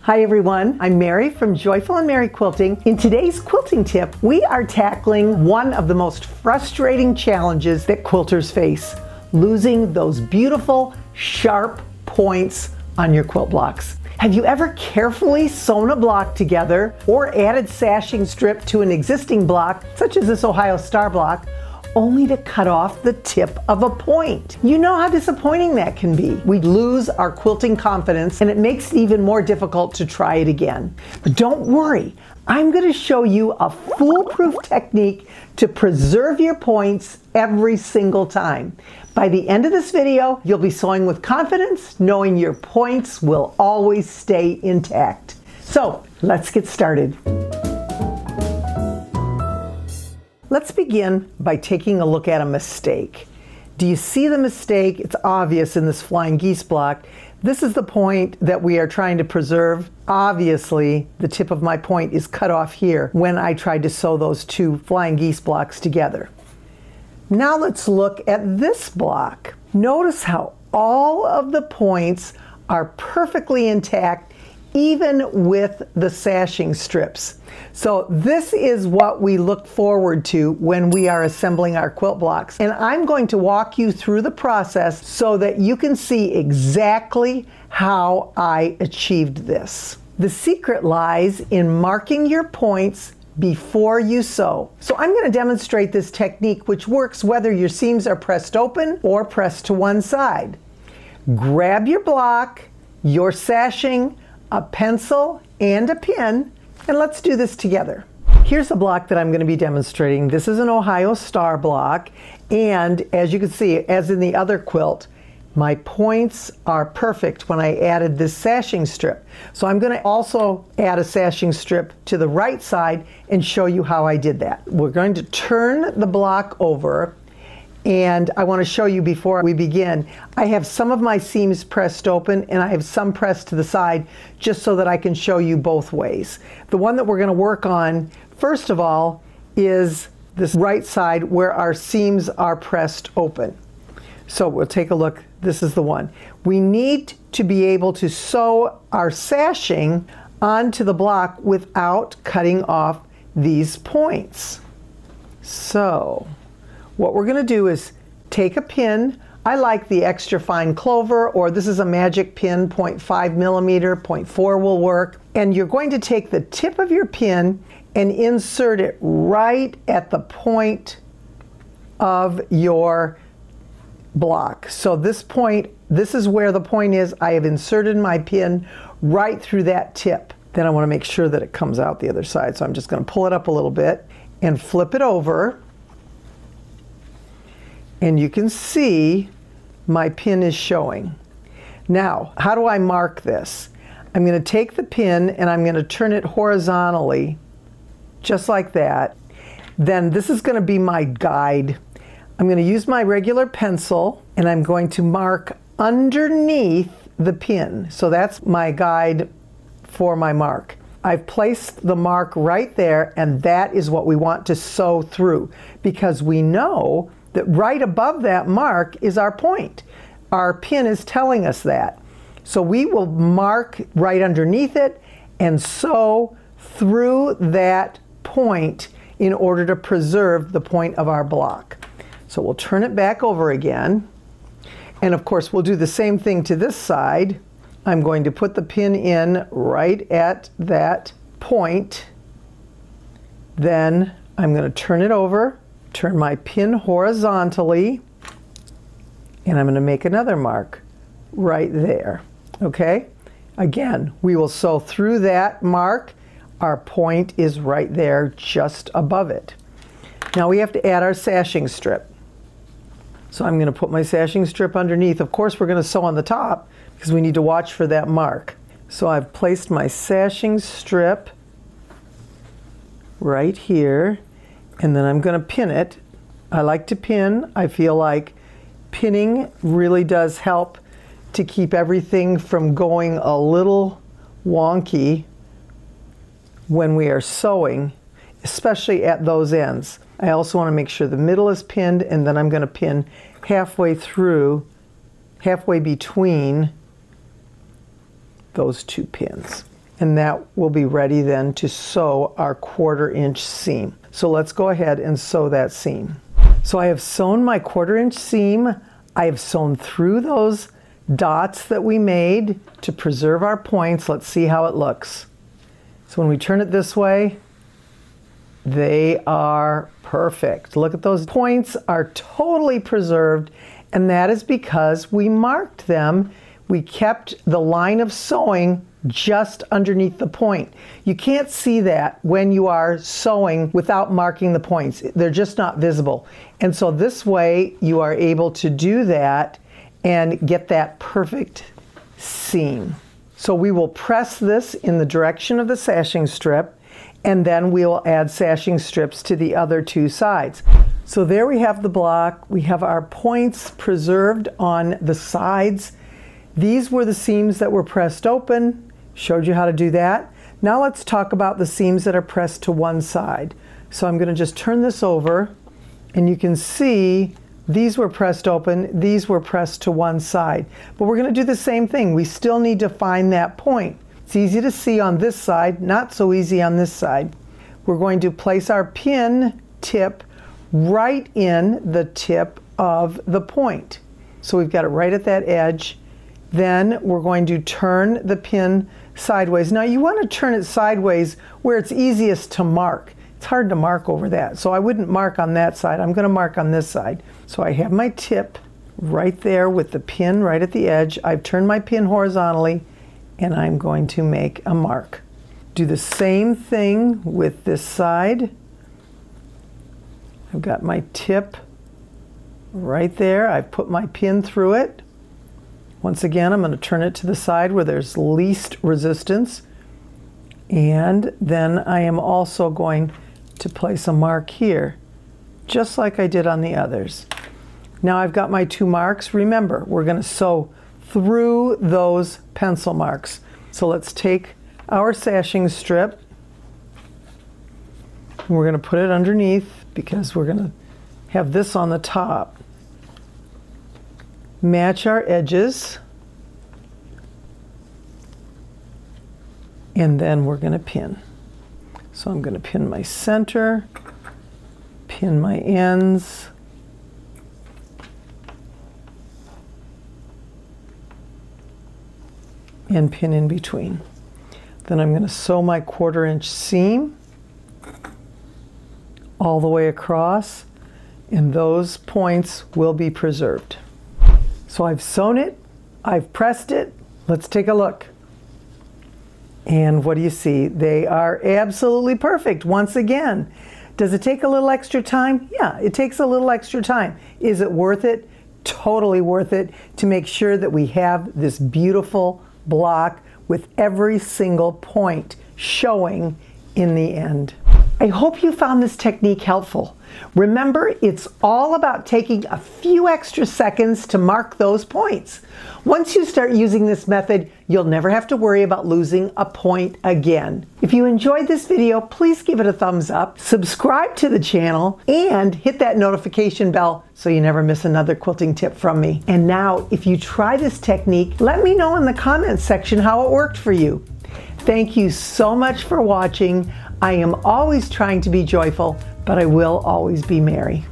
Hi everyone, I'm Mary from Joyful and Mary Quilting. In today's quilting tip, we are tackling one of the most frustrating challenges that quilters face, losing those beautiful, sharp points on your quilt blocks. Have you ever carefully sewn a block together or added sashing strip to an existing block, such as this Ohio Star block, only to cut off the tip of a point? You know how disappointing that can be. We lose our quilting confidence and it makes it even more difficult to try it again. But don't worry, I'm going to show you a foolproof technique to preserve your points every single time. By the end of this video, you'll be sewing with confidence, knowing your points will always stay intact. So let's get started. Let's begin by taking a look at a mistake. Do you see the mistake? It's obvious in this flying geese block. This is the point that we are trying to preserve. Obviously, the tip of my point is cut off here when I tried to sew those two flying geese blocks together. Now let's look at this block. Notice how all of the points are perfectly intact, even with the sashing strips. So this is what we look forward to when we are assembling our quilt blocks. And I'm going to walk you through the process so that you can see exactly how I achieved this. The secret lies in marking your points before you sew. So I'm going to demonstrate this technique, which works whether your seams are pressed open or pressed to one side. Grab your block, your sashing, a pencil, and a pin, and let's do this together. Here's a block that I'm going to be demonstrating. This is an Ohio Star block, and as you can see, as in the other quilt, my points are perfect when I added this sashing strip. So I'm going to also add a sashing strip to the right side and show you how I did that. We're going to turn the block over, and I want to show you before we begin, I have some of my seams pressed open and I have some pressed to the side just so that I can show you both ways. The one that we're going to work on, first of all, is this right side where our seams are pressed open. So we'll take a look. This is the one. We need to be able to sew our sashing onto the block without cutting off these points. So what we're going to do is take a pin. I like the extra fine clover, or this is a magic pin, 0.5 millimeter, 0.4 will work. And you're going to take the tip of your pin and insert it right at the point of your block. So this point, this is where the point is. I have inserted my pin right through that tip. Then I want to make sure that it comes out the other side. So I'm just going to pull it up a little bit and flip it over. And you can see my pin is showing. Now, how do I mark this? I'm going to take the pin and I'm going to turn it horizontally, just like that. Then this is going to be my guide. I'm going to use my regular pencil and I'm going to mark underneath the pin. So that's my guide for my mark. I've placed the mark right there, and that is what we want to sew through, because we know that right above that mark is our point. Our pin is telling us that. So we will mark right underneath it and sew through that point in order to preserve the point of our block. So we'll turn it back over again. And of course, we'll do the same thing to this side. I'm going to put the pin in right at that point. Then I'm going to turn it over, turn my pin horizontally, and I'm going to make another mark right there. Okay? Again, we will sew through that mark. Our point is right there just above it. Now we have to add our sashing strip. So I'm going to put my sashing strip underneath. Of course, we're going to sew on the top because we need to watch for that mark. So I've placed my sashing strip right here, and then I'm going to pin it. I like to pin. I feel like pinning really does help to keep everything from going a little wonky when we are sewing, especially at those ends. I also want to make sure the middle is pinned, and then I'm going to pin halfway through, halfway between those two pins. And that will be ready then to sew our 1/4 inch seam. So let's go ahead and sew that seam. So I have sewn my 1/4 inch seam. I have sewn through those dots that we made to preserve our points. Let's see how it looks. So when we turn it this way, they are perfect. Look at those points are totally preserved, and that is because we marked them. We kept the line of sewing just underneath the point. You can't see that when you are sewing without marking the points. They're just not visible. And so this way you are able to do that and get that perfect seam. So we will press this in the direction of the sashing strip, and then we will add sashing strips to the other 2 sides. So there we have the block. We have our points preserved on the sides. These were the seams that were pressed open. Showed you how to do that. Now let's talk about the seams that are pressed to one side. So I'm going to just turn this over, and you can see these were pressed open, these were pressed to one side. But we're going to do the same thing. We still need to find that point. It's easy to see on this side, not so easy on this side. We're going to place our pin tip right in the tip of the point. So we've got it right at that edge. Then we're going to turn the pin sideways. Now you want to turn it sideways where it's easiest to mark. It's hard to mark over that, so I wouldn't mark on that side. I'm going to mark on this side. So I have my tip right there with the pin right at the edge. I've turned my pin horizontally, and I'm going to make a mark. Do the same thing with this side. I've got my tip right there. I've put my pin through it. Once again, I'm going to turn it to the side where there's least resistance. And then I am also going to place a mark here, just like I did on the others. Now I've got my 2 marks. Remember, we're going to sew through those pencil marks. So let's take our sashing strip. We're going to put it underneath because we're going to have this on the top. Match our edges, and then we're going to pin. So I'm going to pin my center, pin my ends, and pin in between. Then I'm going to sew my 1/4 inch seam all the way across, and those points will be preserved. So I've sewn it, I've pressed it. Let's take a look. And what do you see? They are absolutely perfect once again. Does it take a little extra time? Yeah, it takes a little extra time. Is it worth it? Totally worth it to make sure that we have this beautiful block with every single point showing in the end. I hope you found this technique helpful. Remember, it's all about taking a few extra seconds to mark those points. Once you start using this method, you'll never have to worry about losing a point again. If you enjoyed this video, please give it a thumbs up, subscribe to the channel, and hit that notification bell so you never miss another quilting tip from me. And now, if you try this technique, let me know in the comments section how it worked for you. Thank you so much for watching. I am always trying to be joyful, but I will always be merry.